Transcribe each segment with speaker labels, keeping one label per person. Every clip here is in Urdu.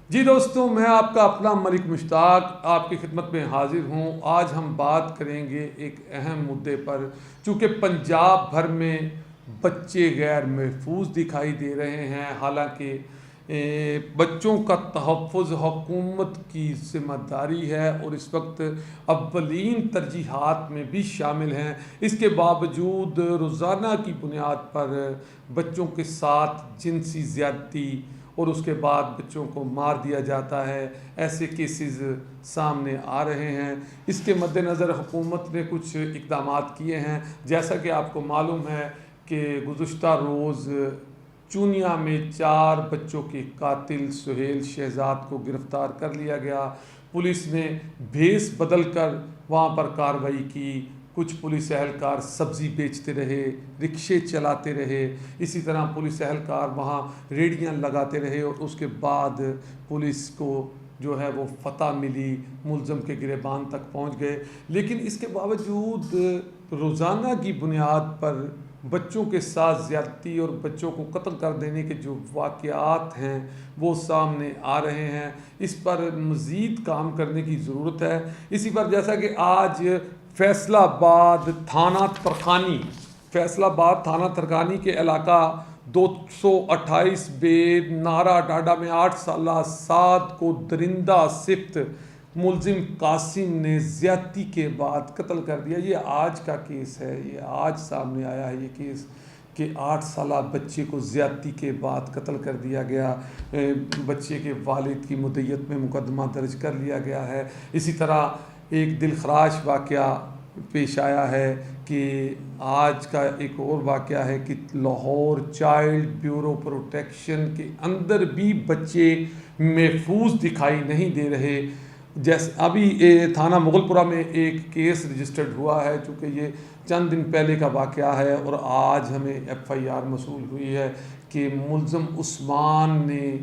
Speaker 1: جی دوستوں، میں آپ کا اپنا ملک مشتاق آپ کی خدمت میں حاضر ہوں۔ آج ہم بات کریں گے ایک اہم مدعے پر، چونکہ پنجاب بھر میں بچے غیر محفوظ دکھائی دے رہے ہیں، حالانکہ بچوں کا تحفظ حکومت کی ذمہ داری ہے اور اس وقت اولین ترجیحات میں بھی شامل ہیں۔ اس کے باوجود روزانہ کی بنیاد پر بچوں کے ساتھ جنسی زیادتی اور اس کے بعد بچوں کو مار دیا جاتا ہے، ایسے کیسز سامنے آ رہے ہیں۔ اس کے مد نظر حکومت نے کچھ اقدامات کیے ہیں، جیسا کہ آپ کو معلوم ہے کہ گزشتہ روز چونیا میں 4 بچوں کے قاتل سہیل شہزاد کو گرفتار کر لیا گیا۔ پولیس نے بھیس بدل کر وہاں پر کارروائی کی۔ کچھ پولیس اہلکار سبزی بیچتے رہے، رکشے چلاتے رہے، اسی طرح پولیس اہلکار وہاں ریڑیاں لگاتے رہے اور اس کے بعد پولیس کو جو ہے وہ فتح ملی، ملزم کے گریبان تک پہنچ گئے۔ لیکن اس کے باوجود روزانہ کی بنیاد پر بچوں کے ساتھ زیادتی اور بچوں کو قتل کر دینے کے جو واقعات ہیں وہ سامنے آ رہے ہیں۔ اس پر مزید کام کرنے کی ضرورت ہے۔ اسی پر جیسا کہ آج فیصلہ آباد تھانہ ترکانی کے علاقہ 228 بے نارا ڈاڈا میں 8 سالہ سعد کو درندہ صفت ملزم قاسم نے زیادتی کے بعد قتل کر دیا۔ یہ آج کا کیس ہے، یہ آج سامنے آیا ہے یہ کیس کہ 8 سالہ بچے کو زیادتی کے بعد قتل کر دیا گیا۔ بچے کے والد کی مدعیت میں مقدمہ درج کر لیا گیا ہے۔ اسی طرح ایک دلخراش واقعہ پیش آیا ہے کہ آج کا ایک اور واقعہ ہے کہ لاہور چائلڈ بیورو پروٹیکشن کے اندر بھی بچے محفوظ دکھائی نہیں دے رہے۔ جیسے ابھی تھانہ مغل پورہ میں ایک کیس رجسٹرڈ ہوا ہے، چونکہ یہ چند دن پہلے کا واقعہ ہے، اور آج ہمیں FIR موصول ہوئی ہے کہ ملزم عثمان نے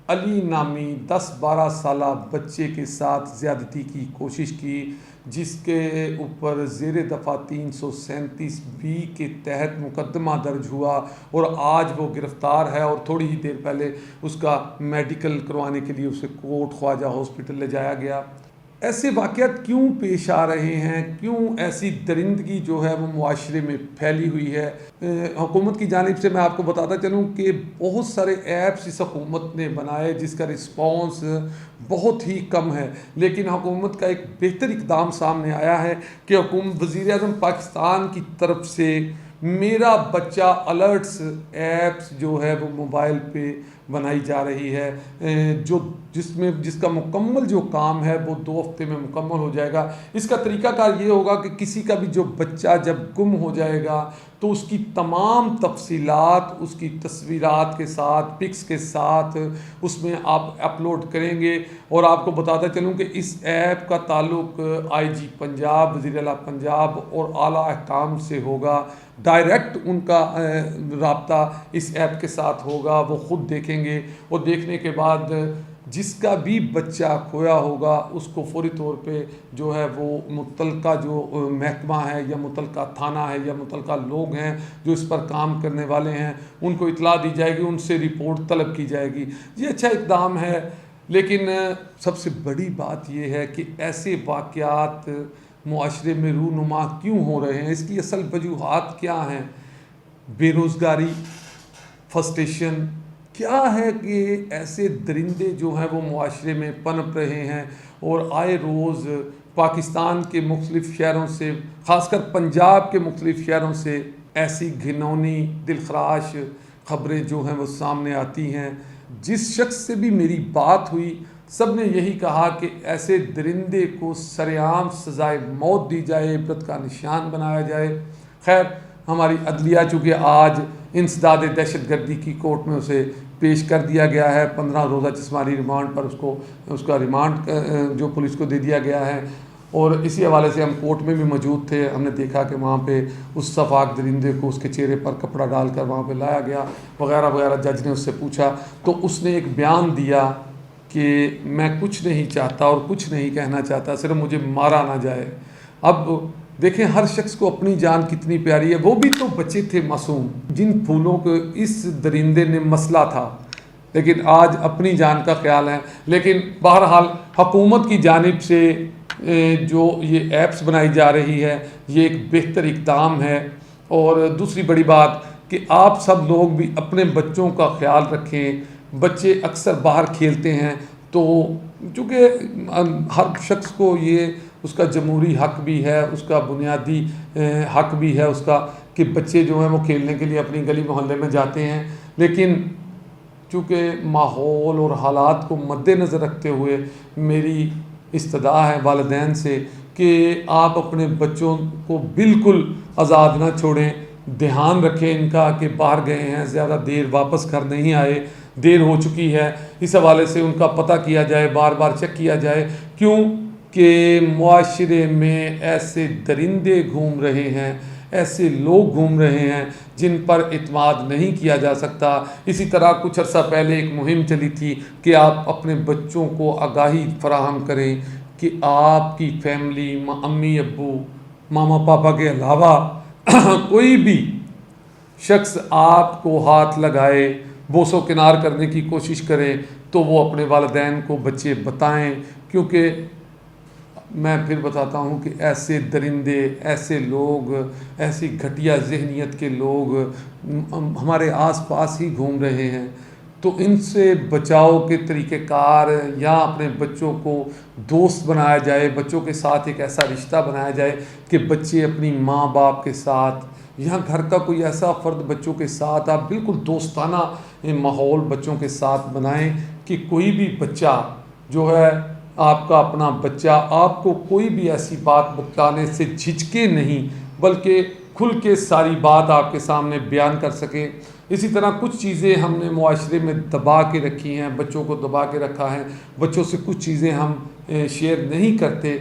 Speaker 1: علی نامی 10-12 سالہ بچے کے ساتھ زیادتی کی کوشش کی، جس کے اوپر زیر دفعہ 337B کے تحت مقدمہ درج ہوا اور آج وہ گرفتار ہے، اور تھوڑی ہی دیر پہلے اس کا میڈیکل کروانے کے لیے اسے کوٹ خواجہ ہاسپٹل لے جایا گیا۔ ایسے واقعات کیوں پیش آ رہے ہیں؟ کیوں ایسی درندگی جو ہے وہ معاشرے میں پھیلی ہوئی ہے؟ حکومت کی جانب سے میں آپ کو بتاتا چلوں کہ بہت سارے ایپس اس حکومت نے بنائے جس کا رسپانس بہت ہی کم ہے، لیکن حکومت کا ایک بہتر اقدام سامنے آیا ہے کہ وزیر اعظم پاکستان کی طرف سے میرا بچہ الرٹس ایپس جو ہے وہ موبائل پہ بنائی جا رہی ہے، جس کا مکمل جو کام ہے وہ 2 ہفتے میں مکمل ہو جائے گا۔ اس کا طریقہ کار یہ ہوگا کہ کسی کا بھی جو بچہ جب گم ہو جائے گا تو اس کی تمام تفصیلات اس کی تصویرات کے ساتھ، پکس کے ساتھ اس میں آپ اپلوڈ کریں گے۔ اور آپ کو بتاتا چلوں کہ اس ایپ کا تعلق IG پنجاب، وزیر اعلیٰ پنجاب اور اعلیٰ حکام سے ہوگا۔ ڈائریکٹ ان کا رابطہ اس ایپ کے ساتھ ہوگا، وہ خود دیکھیں گے، اور دیکھنے کے بعد جس کا بھی بچہ کھویا ہوگا اس کو فوری طور پہ جو ہے وہ متعلقہ جو محکمہ ہے یا متعلقہ تھانہ ہے یا متعلقہ لوگ ہیں جو اس پر کام کرنے والے ہیں ان کو اطلاع دی جائے گی، ان سے رپورٹ طلب کی جائے گی۔ یہ اچھا اقدام ہے، لیکن سب سے بڑی بات یہ ہے کہ ایسے واقعات معاشرے میں رونما کیوں ہو رہے ہیں؟ اس کی اصل وجوہات کیا ہیں؟ بے روزگاری، فرسٹریشن کیا ہے کہ ایسے درندے جو ہیں وہ معاشرے میں پنپ رہے ہیں، اور آئے روز پاکستان کے مختلف شہروں سے، خاص کر پنجاب کے مختلف شہروں سے ایسی گھنونی دلخراش خبریں جو ہیں وہ سامنے آتی ہیں۔ جس شخص سے بھی میری بات ہوئی سب نے یہی کہا کہ ایسے درندے کو سرعام سزائے موت دی جائے، عبرت کا نشان بنایا جائے۔ خیر، ہماری عدلیہ چونکہ آج انسداد دہشت گردی کی کورٹ میں اسے پیش کر دیا گیا ہے، 15 روزہ جسمانی ریمانڈ پر اس کا ریمانڈ جو پولیس کو دے دیا گیا ہے، اور اسی حوالے سے ہم کورٹ میں بھی موجود تھے۔ ہم نے دیکھا کہ وہاں پہ اس صفاک درندے کو اس کے چہرے پر کپڑا ڈال کر وہاں پہ لایا گیا وغیرہ وغیرہ۔ جج نے اس سے پوچھا تو اس نے ایک بیان دیا کہ میں کچھ نہیں چاہتا اور کچھ نہیں کہنا چاہتا، صرف مجھے مارا نہ جائے۔ اب دیکھیں ہر شخص کو اپنی جان کتنی پیاری ہے، وہ بھی تو بچے تھے معصوم، جن پھولوں کو اس درندے نے مسلا تھا، لیکن آج اپنی جان کا خیال ہے. لیکن بہرحال حکومت کی جانب سے جو یہ ایپس بنائی جا رہی ہے یہ ایک بہتر اقدام ہے. اور دوسری بڑی بات کہ آپ سب لوگ بھی اپنے بچوں کا خیال رکھیں. بچے اکثر باہر کھیلتے ہیں تو چونکہ ہر شخص کو یہ اس کا جمہوری حق بھی ہے, اس کا بنیادی حق بھی ہے اس کا کہ بچے جو ہیں وہ کھیلنے کے لیے اپنی گلی محلے میں جاتے ہیں. لیکن چونکہ ماحول اور حالات کو مد نظر رکھتے ہوئے میری استدعا ہے والدین سے کہ آپ اپنے بچوں کو بالکل آزاد نہ چھوڑیں. دھیان رکھیں ان کا کہ باہر گئے ہیں, زیادہ دیر واپس گھر نہیں آئے, دیر ہو چکی ہے. اس حوالے سے ان کا پتہ کیا جائے, بار بار چیک کیا جائے. کیوں کہ معاشرے میں ایسے درندے گھوم رہے ہیں, ایسے لوگ گھوم رہے ہیں جن پر اعتماد نہیں کیا جا سکتا. اسی طرح کچھ عرصہ پہلے ایک مہم چلی تھی کہ آپ اپنے بچوں کو آگاہی فراہم کریں کہ آپ کی فیملی, امی ابو, ماما پاپا کے علاوہ کوئی بھی شخص آپ کو ہاتھ لگائے, بوس و کنار کرنے کی کوشش کرے تو وہ اپنے والدین کو بچے بتائیں. کیونکہ میں پھر بتاتا ہوں کہ ایسے درندے, ایسے لوگ, ایسی گھٹیا ذہنیت کے لوگ ہمارے آس پاس ہی گھوم رہے ہیں. تو ان سے بچاؤ کے طریقہ کار یا اپنے بچوں کو دوست بنایا جائے, بچوں کے ساتھ ایک ایسا رشتہ بنایا جائے کہ بچے اپنی ماں باپ کے ساتھ یا گھر کا کوئی ایسا فرد بچوں کے ساتھ آپ بالکل دوستانہ ماحول بچوں کے ساتھ بنائیں کہ کوئی بھی بچہ جو ہے آپ کا اپنا بچہ آپ کو کوئی بھی ایسی بات بتانے سے جھجکے نہیں بلکہ کھل کے ساری بات آپ کے سامنے بیان کر سکیں. اسی طرح کچھ چیزیں ہم نے معاشرے میں دبا کے رکھی ہیں, بچوں کو دبا کے رکھا ہے. بچوں سے کچھ چیزیں ہم شیئر نہیں کرتے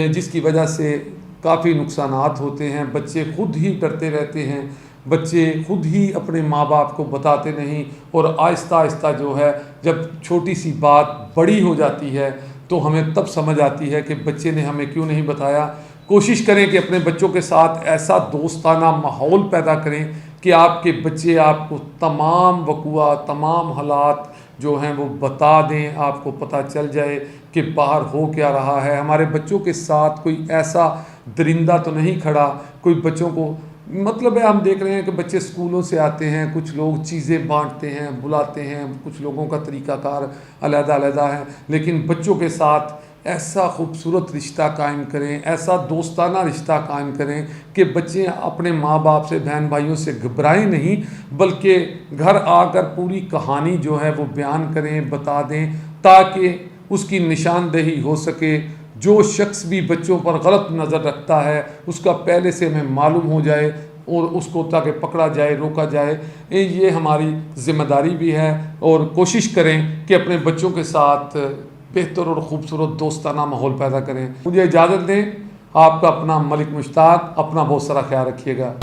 Speaker 1: جس کی وجہ سے کافی نقصانات ہوتے ہیں. بچے خود ہی ڈرتے رہتے ہیں, بچے خود ہی اپنے ماں باپ کو بتاتے نہیں, اور آہستہ آہستہ جو ہے جب چھوٹی سی بات بڑی ہو جاتی ہے تو ہمیں تب سمجھ آتی ہے کہ بچے نے ہمیں کیوں نہیں بتایا. کوشش کریں کہ اپنے بچوں کے ساتھ ایسا دوستانہ ماحول پیدا کریں کہ آپ کے بچے آپ کو تمام وقوع, تمام حالات جو ہیں وہ بتا دیں, آپ کو پتہ چل جائے کہ باہر ہو کیا رہا ہے. ہمارے بچوں کے ساتھ کوئی ایسا درندہ تو نہیں کھڑا, کوئی بچوں کو مطلب ہے ہم دیکھ رہے ہیں کہ بچے اسکولوں سے آتے ہیں, کچھ لوگ چیزیں بانٹتے ہیں, بلاتے ہیں, کچھ لوگوں کا طریقہ کار علیحدہ علیحدہ ہے. لیکن بچوں کے ساتھ ایسا خوبصورت رشتہ قائم کریں, ایسا دوستانہ رشتہ قائم کریں کہ بچے اپنے ماں باپ سے, بہن بھائیوں سے گھبرائیں نہیں بلکہ گھر آ کر پوری کہانی جو ہے وہ بیان کریں, بتا دیں تاکہ اس کی نشاندہی ہو سکے. جو شخص بھی بچوں پر غلط نظر رکھتا ہے اس کا پہلے سے ہمیں معلوم ہو جائے اور اس کو تاکہ پکڑا جائے, روکا جائے. یہ ہماری ذمہ داری بھی ہے اور کوشش کریں کہ اپنے بچوں کے ساتھ بہتر اور خوبصورت دوستانہ ماحول پیدا کریں. مجھے اجازت دیں, آپ کا اپنا ملک مشتاق. اپنا بہت سارا خیال رکھیے گا.